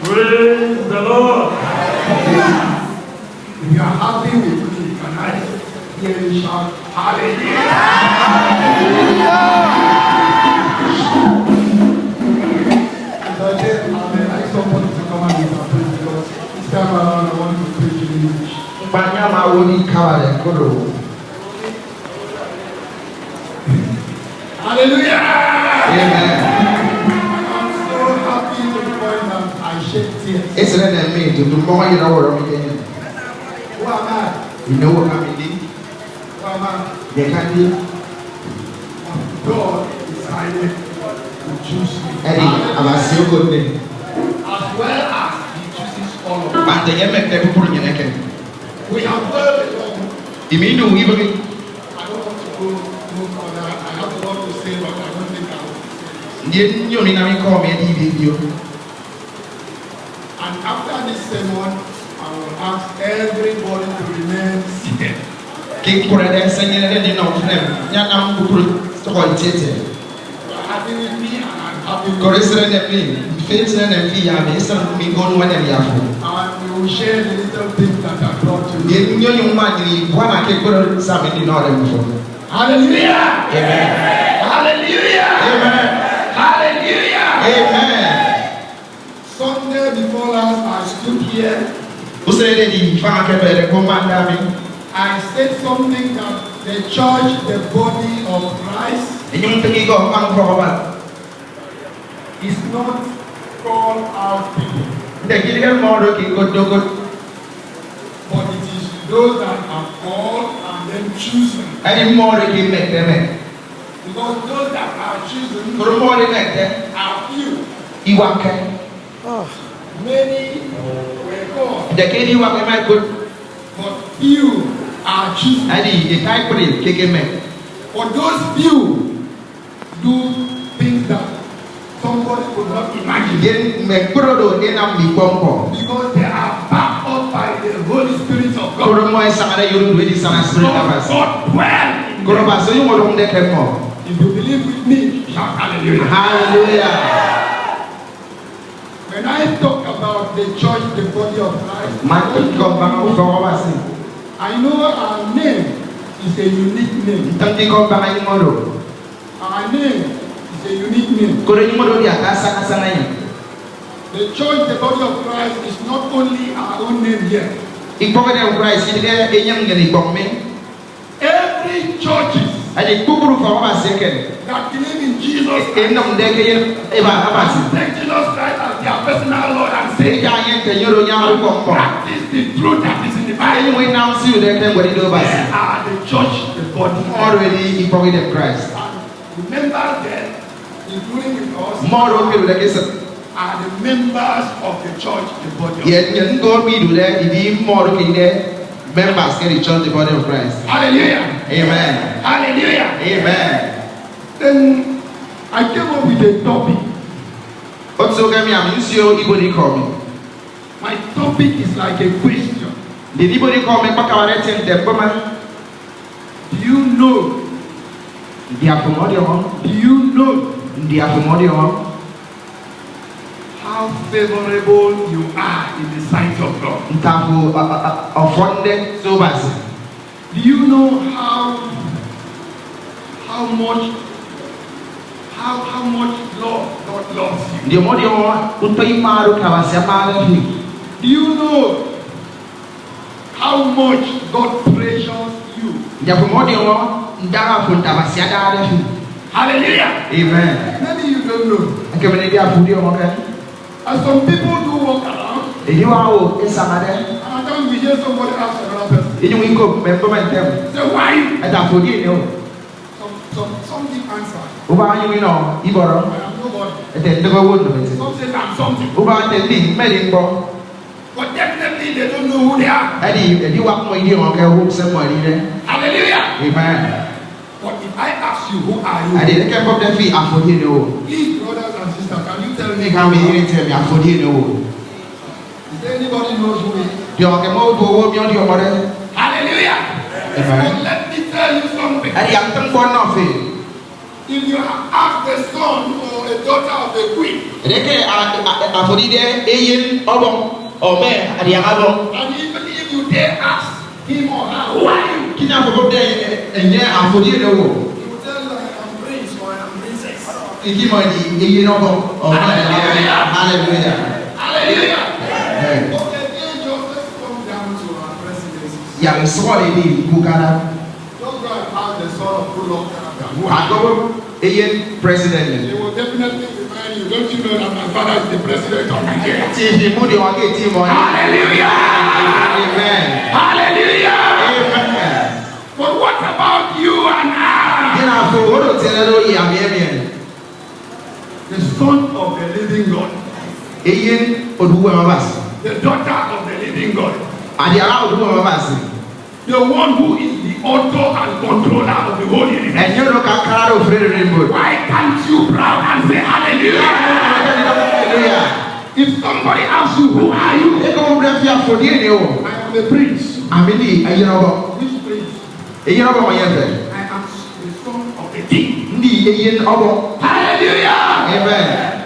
Praise the Lord. If you are happy with me, can I hear you shout hallelujah? I like somebody to come and interpret because this time around I want to preach in English. Hallelujah! Amen. I'm so happy to the point that I shed tears. It's not that me to do more, you know what I'm saying. Who am I? You know what I'm saying? Who am I? They can't do. God decided to choose me. Eddie, I'm a still good name. As well as He chooses all of us. But the year met them for your neck. We have heard the Lord. You mean do even? I don't want to go further. I have a lot to say, but I don't think I will say it. You know, call me a video. And after this sermon, I will ask everybody to remain seated. Keep for a singing and you know them. Yanam Bukuru, so I did it. You are happy with me, and I'm happy with Correspondent and me, Finson and Fia, some me go one and Yahoo. And we will share the little things that I brought to you. You know, you might be one I can put something in order before. Hallelujah! Amen. Hallelujah! Amen. Hallelujah! Amen. Sunday before last, I stood here. Who said that he found a better command? I said something that the church, the body of Christ, And you think you go on for is not called out people, the Gideon model can go to good. but it is those that are called and then chosen. Any more they can make them. Because those that are chosen For more than that, are few. you want Many were called, the kid you want to make good. but few are chosen. And the type of it, kick him. For those few do things that somebody could not imagine. Then make Kurodo in a big bump. Because they are backed up by the Holy Spirit of God. Kuromo is somebody you don't really sound spirit of us. God well. Kuroba, so you want to make more. If you believe with me, shout hallelujah. Hallelujah. When I talk about the church, the body of Christ, I know our name is a unique name. Our name is a unique name. The church, the body of Christ, is not only our own name here. Every church that believe in Jesus Christ, take Jesus Christ as their personal Lord and Savior, practice the truth that is in the Bible. They are the church, the body. Already in Christ. And remember that, including with us, are the members of the church, the body of Christ. Members get the church, the body of Christ. Hallelujah. Amen. Hallelujah. Amen. Then I came up with a topic. What's so can I'm used to anybody call me? My topic is like a question. Did anybody call me back our the Do you know? Do you know how favorable you are in the sight of God? Do you know how much love God loves you? Do you know how much God treasures you? Hallelujah. Amen. Maybe you don't know. And some people do walk around, and at times we hear somebody ask another person, say, why you? Some give answer. I am nobody. Some say I'm something. But definitely they don't know who they are. Hallelujah. Amen. But if I ask you, who are you? Please, brothers and sisters, can you tell me? Is there anybody who knows who he is? Hallelujah. Amen. But let me tell you something. If you have asked a son or a a daughter of a queen. Reke afodide eyin obon ome adiagabo. And even if you dare ask him or her, who are you? Kina afodide enye afodide wo. He will tell you, I am prince or I am princess. Ikimoni eyin obon ome hallelujah. Hallelujah. Amen. Okay, then Joseph come down to our presidency. Yang swore di bukara. Just go and ask the son of good luck character. Agobo eyin president. They will definitely remind you, don't you know that my father is the president of Nigeria? TV mudi wake timo. Hallelujah. Amen. Hallelujah. Amen. But what about you and I? Kina afo odo tenero yamiemien. The son of the living God. Eyin oduwe mabasi. The daughter of the living God. Adiara oduwe mabasi. The one who is the author and controller of the whole universe. Enyo no kakara do frere rainbow. Why can't you proud and say hallelujah? Hallelujah. If somebody asks you, who are you? Eko mo bre fi afodie ni o. I am the prince. Amini ayinobo. Which prince? Eyinobo mo yefe. I am the son of the king. Ndi eyin obo. Hallelujah. Amen.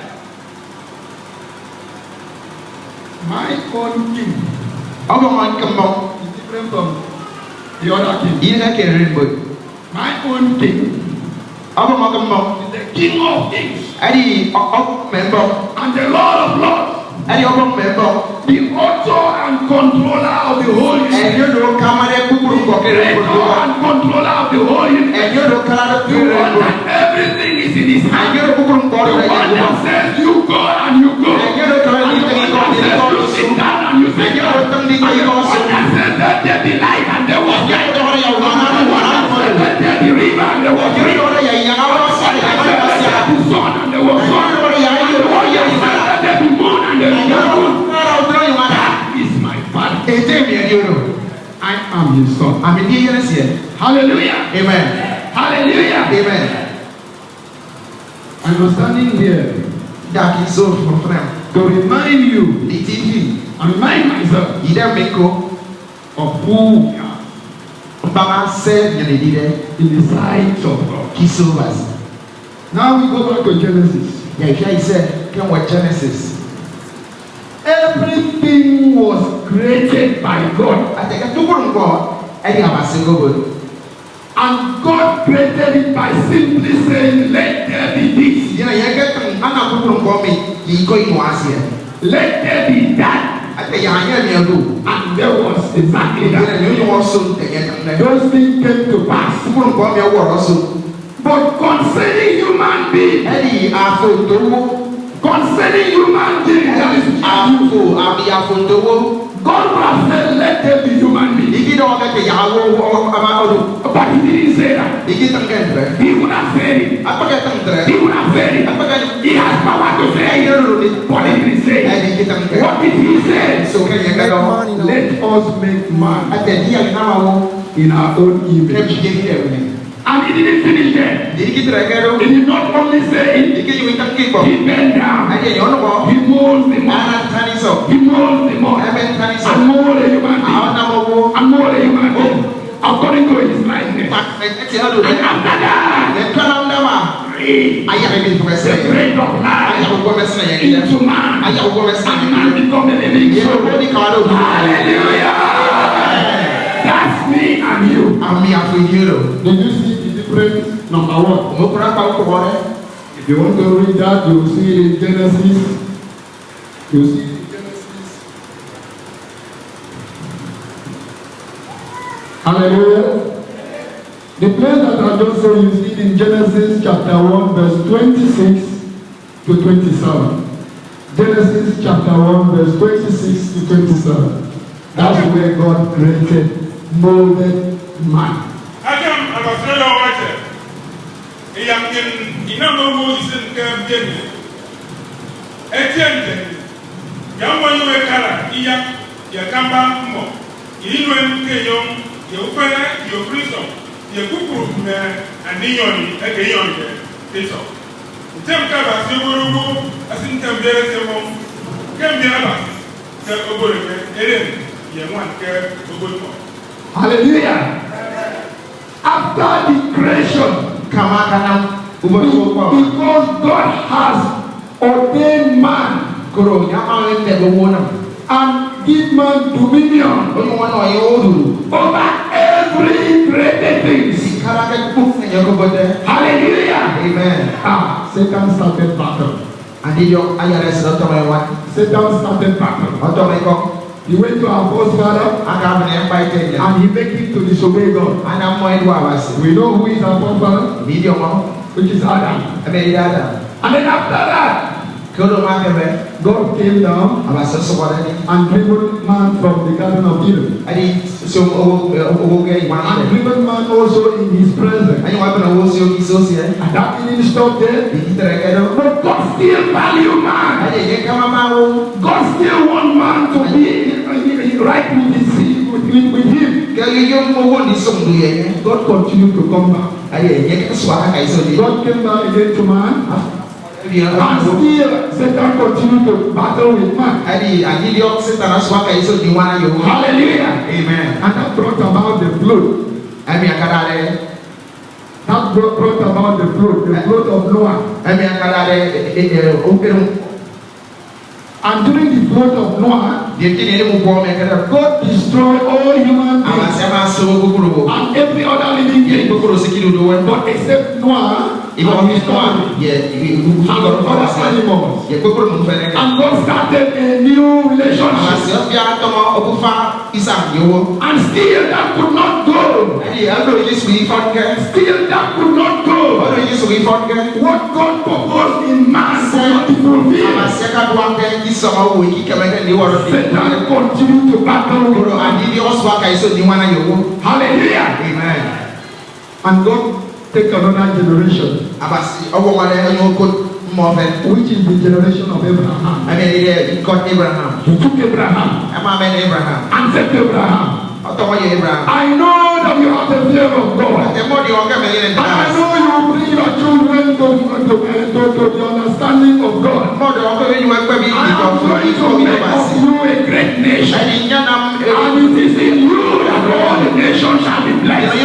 My own king Obo mo nkembo. is different from the other king. Yin ka ke rainbow. My own king Obo mo kembo. is the king of kings Adi obo member. and the lord of lords. Adi obo member. The author and controller of the whole universe. Enyo do kamare kukuru ko ke Creator rainbow. and controller of the whole universe. Enyo do kala do The one rainbow. that everything is in his hand. Enyo do kukuru ko The do one that rainbow. says you go and you go. Enyo do kala And di the ko one di that says ko you sit down and you sit Enyo down. do tang di ko And the ko one that says let there be light and there was light. Enyo do ya And the wana one that says let there be river and there was Enyo river. do ya yang awa sa And the ya one that says let there be sun and there was sun. Enyo do ya And the one that says let there be moon and there was moon. That is my father. I am his son. Hallelujah. Amen. Hallelujah. Amen. I was standing here That is so from them. to remind you The TV. and remind myself Ida meko of who we are Baba said you did it. in the sight of God. Kisovas. Now we go back to Genesis. Yeah, he said, "Can what Genesis?" Everything was created by God, I think I took on God. I have a single word. and God created it by simply saying, "Let there be this, You know, you get them. I'm not going to me. You go in once here. let there be that," I think I hear me do. and there was exactly You that. know, you also take it. Those things came to pass. People call me a word also. But concerning human being, Eddie, I feel to concerning human being, that is I feel, I'll be a phone to God would have said, "Let there be human being," If you don't get the Yahoo or about but He didn't say that. you get them get He would have said it. I forget them there. He would have said it. I forget He has power to say it, but He didn't say it. I get them there. What did He say? So can you get on? Let us make man I said, here now, in our own let me image. give you everything. And He didn't finish there. Did you get the record? He did not only say it. Did you get the He bent down. I did you know He molds the man. I'm turning so. He molds the man. I've been turning so. And mold a human I being. know. And mold a human being according to His likeness. And after that, breathe I have been the present. breath of I life have a woman saying, into man. I have a woman And saying, man become a living you know, soul. what the card of Hallelujah. That's me and you. I'm here for you. Did you see the difference? Number one. Mokura If you want to read that, you will see it in Genesis. You will see it in Genesis. Hallelujah. The place that I just saw, you see it in Genesis chapter 1, verse 26 to 27. Genesis chapter 1, verse 26 to 27. That's where God created, molded man. Adam abasirala wache. Iyamkin inamo Moses nkabjeni. Etiende. Yamwa yuwe kala iya yakamba mo. Inwe mkeyo yeufere yofriso yekukuru me aniyoni ekeyoni tiso. Ntemka basiburu asintembe semo. Kembia bas. Ke oboreke eren yemwan ke oboriko. Hallelujah. After the creation, Because God has ordained man and give man dominion over every created thing. Hallelujah. Amen. Satan started battle. Satan started battle. He went to our first father and he made him to disobey God. We know who is our first father, which is Adam. And then after that, God came down and driven man from the Garden of Eden. And driven man also in his presence. And that didn't stop there. But God still value man. God still want man to be right with him. God continued to come back. God came back again to man. And still Satan continued to battle with man. Hallelujah. Amen. And that brought about the flood. That brought about the flood of Noah. And during the flood of Noah, God destroyed all human beings and every other living being, but except Noah and his family and other animals. And God started a new relationship. And still that could not go. Still that could not go. What God proposed in man could not be fulfilled. Satan continued to battle with man. Hallelujah. Amen. And God take another generation, which is the generation of Abraham. He took Abraham and said to Abraham, I know that you have the fear of God, and I know you will bring your children to the understanding of God. I am going to make of you a great nation, and it is in you that all the nations shall be blessed.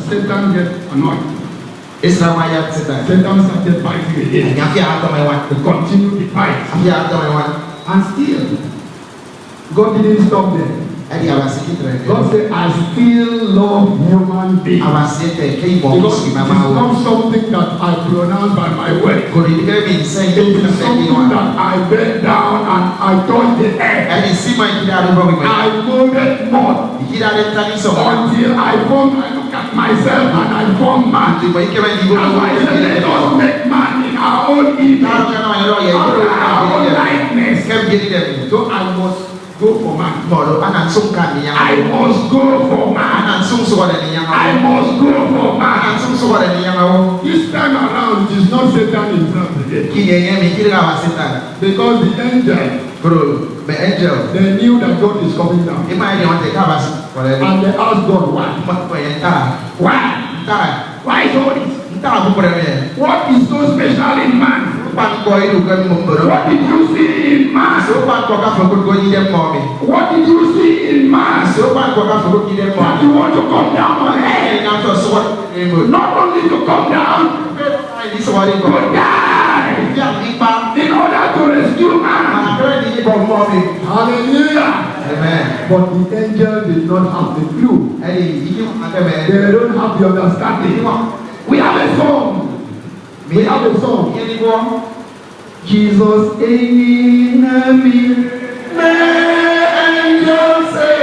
Satan get annoyed. Satan started fighting again. He continued the fight. And still, God didn't stop there. God said, I still love human beings. Because it is not something that I pronounce by my word. It is something that I bent down and I touched the earth. I molded mud until I look at myself and I formed man. That's why I said, let us make man in our own image, after our own likeness. So I must go for man. I must go for man. I must go for man. This time around, it is not Satan himself again. Because the angel, they knew that God is coming down. And they asked God why. Why is all this? What is so special in man? What did you see in man? What did you see in man? That you want to come down on earth? Not only to come down, to die in order to rescue man. Hallelujah. Amen. But the angel did not have the clue. They don't have the understanding. We have a song. Jesus in me. Angels say,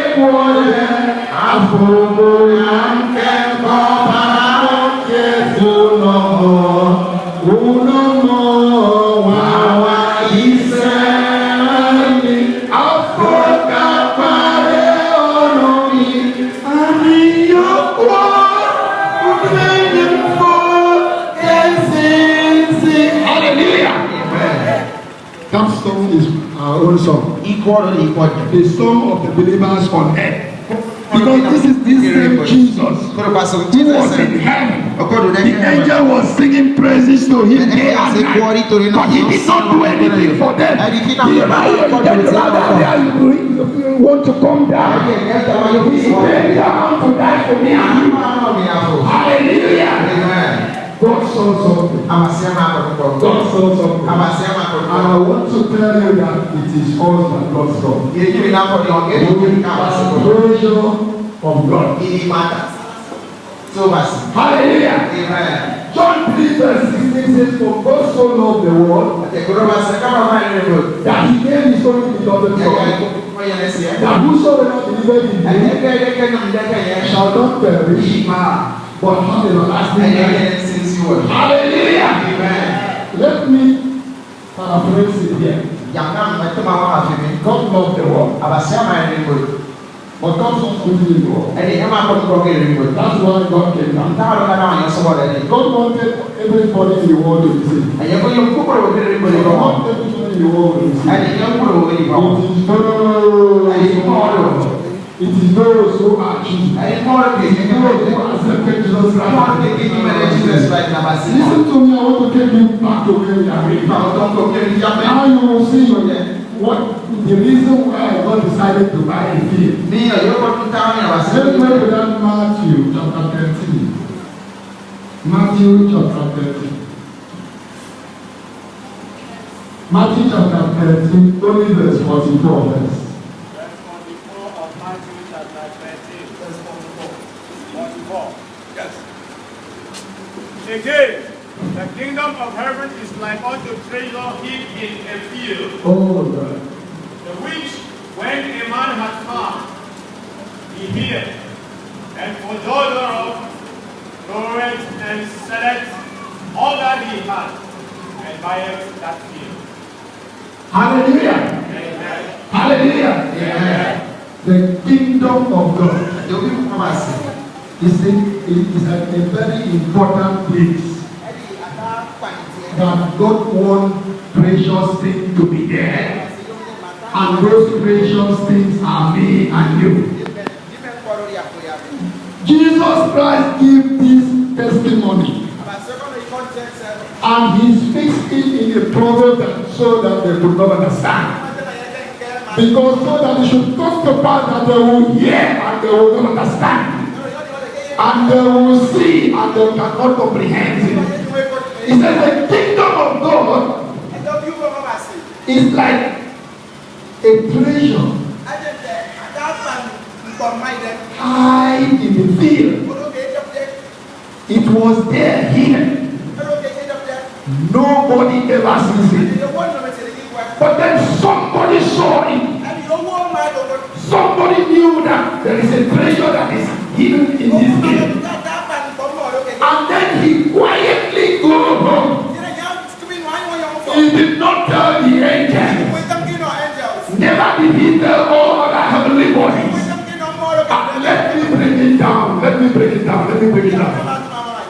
that song is our own song. The song of the believers on earth. Because this is this same Jesus who was in heaven. The angel was singing praises to him day and night. But he did not do anything for them. You want to come down. He came down to die for me and you. Hallelujah. Amen. God saw something. God saw something. And I want to tell you that it is us that God saw. The treasure of God. Hallelujah. Amen. John 3 verse 16 says, for God so loved the world that he gave his only begotten Son, that whosoever believeth in him shall not perish, but have everlasting life. Hallelujah. Amen. Let me paraphrase it here. God loved the world. But God was within the world. That's why God came down. God wanted everybody in the world to be saved. Not everybody in the world to be saved. It is those who are choosing. It is those who accepted Jesus Christ. Listen to me, I want to take you back to where we are. Now you will see what the reason why God decided to buy a field. Let's go to that Matthew chapter 13. Matthew chapter 13. Matthew chapter 13, only verse 44 verse. Again, the kingdom of heaven is like unto treasure hid in a field, the which, when a man had found, he hid, and for joy thereof goeth and selleth all that he had, and buyeth that field. Hallelujah. Amen. Hallelujah. Amen. The kingdom of God. It's a very important place that God wants precious things to be there, and those precious things are me and you. Jesus Christ gave this testimony, and he speaks it in a proverb so that they could not understand, because so that it should come to pass that they will hear and they will not understand. And they will see and they cannot comprehend it. He says the kingdom of God is like a treasure high in the field. It was there hidden. Nobody ever sees it. But then somebody saw it. Somebody knew that there is a treasure that is hidden in this field. And then he quietly goes home. He did not tell the angels. Never did he tell all other heavenly bodies. Let me bring it down. Let me bring it down. Let me bring it down.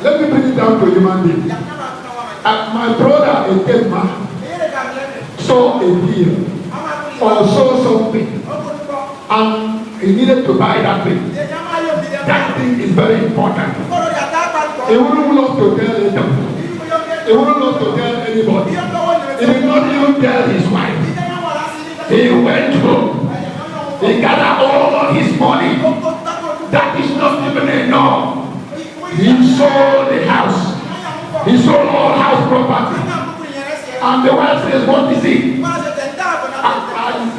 Let me bring it down to human being. My brother, a dead man, saw a field or saw something, and he needed to buy that thing. That thing is very important. He wouldn't love to tell anyone. He wouldn't love to tell anybody. He did not even tell his wife. He went home. He gathered all his money. That is not even enough. He sold the house. He sold all house property. And the wife says, what is it?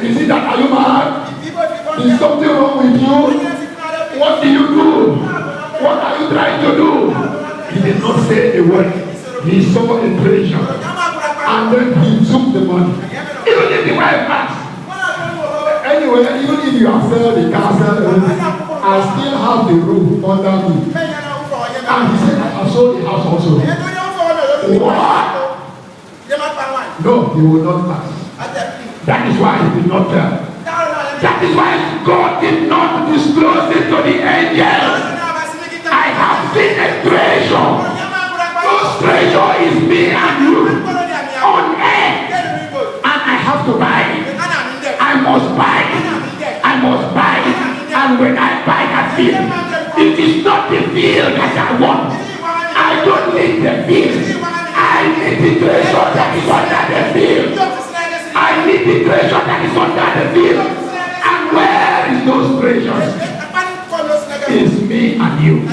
Is it that are you mad? Is something wrong with you? What do you do? What are you trying to do? He did not say a word. He saw a treasure. And then he took the money. Even if the wife asked, anyway, even if you have sold the castle, I still have the roof under me. And he said, I have sold the house also. What? No, he will not pass. That is why he did not tell. That is why God did not disclose it to the angels. I have seen a treasure. Those treasure is me and you on earth. And I have to buy it. I must buy it. I must buy it. And when I buy that field, it is not the field that I want. I don't need the field. I need the treasure that is under the field. I need the treasure that is under the field. And where is those treasures? It's me and you.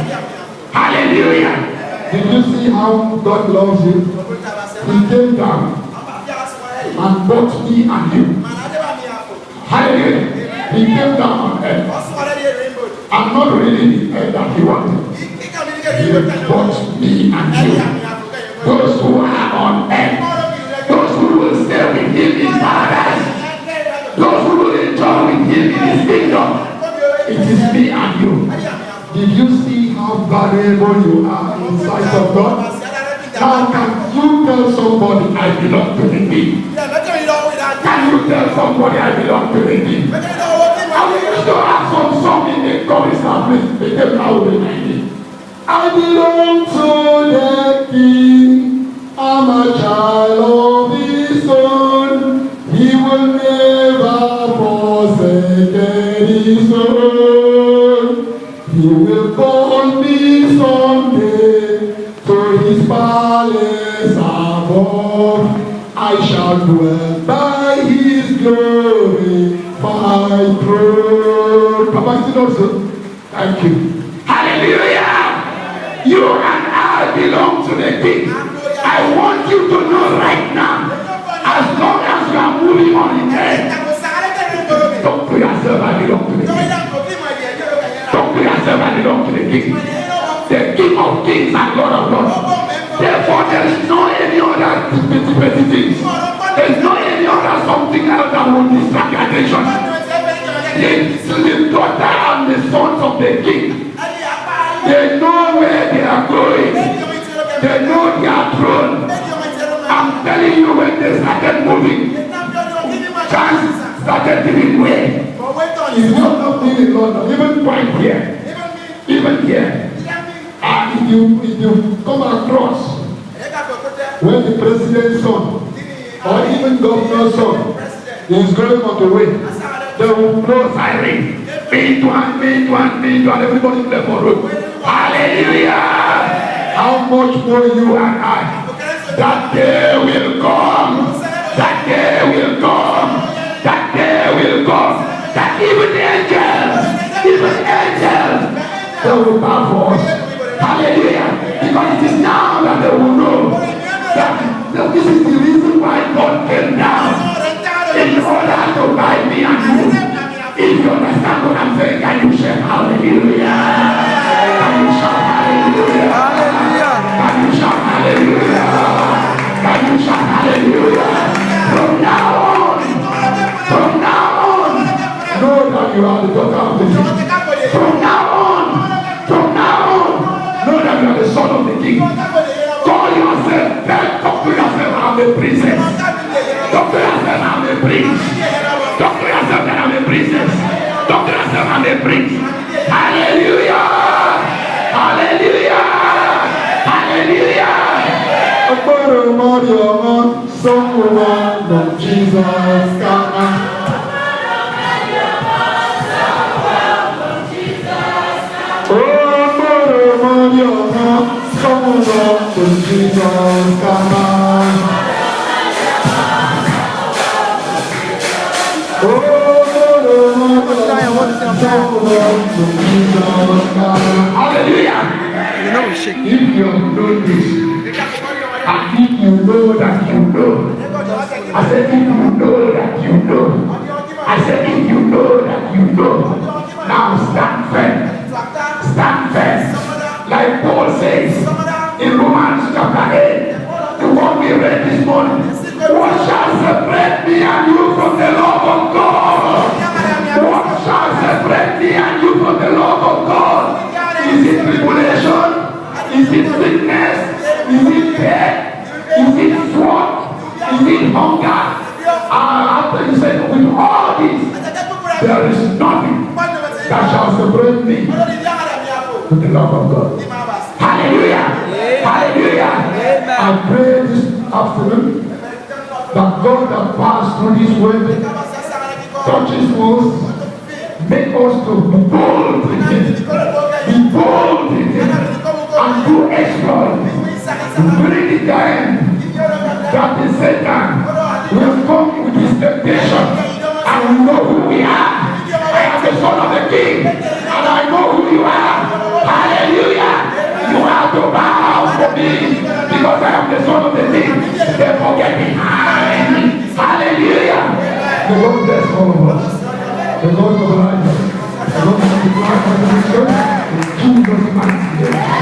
see how God loves you? He came down and bought me and you. Hallelujah. He came down on earth. I'm not really the earth that he wanted. He bought me and you. Those who are on earth, those who will stay with him in paradise, those who will enjoy with him in his kingdom. It is me and you. Did you see how valuable you are in the sight of God? Now can you tell somebody I belong to the king? Can you tell somebody I belong to the king? I used to have some song in the chorus and they came out with me. I belong to the king. I'm a child of his son. He will never forsake his own. He will call me someday to his palace above. I shall dwell by his glory, my throne. Papa, still also. Thank you. Hallelujah! You and I belong to the king. I want you to know right now, as long as you are moving on in earth, talk to yourself, I belong to the king. Talk to yourself, I belong to the king. The king of kings and Lord of lords. Therefore, there is no any other petty things. There is no any other something else that will distract your attention. The daughter and the sons of the king, they know where they are going. They know their throne. I'm telling you, when they started moving, chance started giving way. If you have not been in London, even right here, and if you come across when the president's son or even governor's son is going on the way, they will blow siren. Me one, everybody play for road. Hallelujah! How much more you and I? That day will come. That day will come. That day will come. That even angels, they will bow for us. Hallelujah. Because it is now that they will know that this is the reason why God came down in order to guide me and you. If you understand what I'm saying, can you shout hallelujah? Can you shout hallelujah? Can you shout hallelujah? Can you shout hallelujah? From now on, know that you are the daughter of the king. From now on, know that you are the son of the king. Call yourself, talk to yourself, I'm a princess. Talk to yourself, I'm a prince. Talk to yourself that I'm a princess. Talk to yourself, I'm a prince. Hallelujah! Hallelujah! Hallelujah! Someone of Jesus, come on. Jesus, come on. Hallelujah. If you know this, and if you know that you know, I said if you know that you know, I said if you know that you know, now stand firm. Stand firm. Like Paul says in Romans chapter 8, the one we read this morning. What shall separate me and you from the love of God? What shall separate me and you from the love of God? Is it tribulation? Is it sickness? Is it death? Is it sword? Is it hunger? After you say with all this, there is nothing that shall separate me from the love of God. Hallelujah! Hallelujah! I pray this afternoon that God that passed through this word touches us, make us to be bold with Him, be bold with Him, and do exploit. Bring it down that the Satan will come with his temptation, and we know who we are. I am the son of the king, and I know who you are. Hallelujah! You have to bow for me. The Lord bless all of us. The Lord provide us. The Lord multiply us in Jesus' mighty name.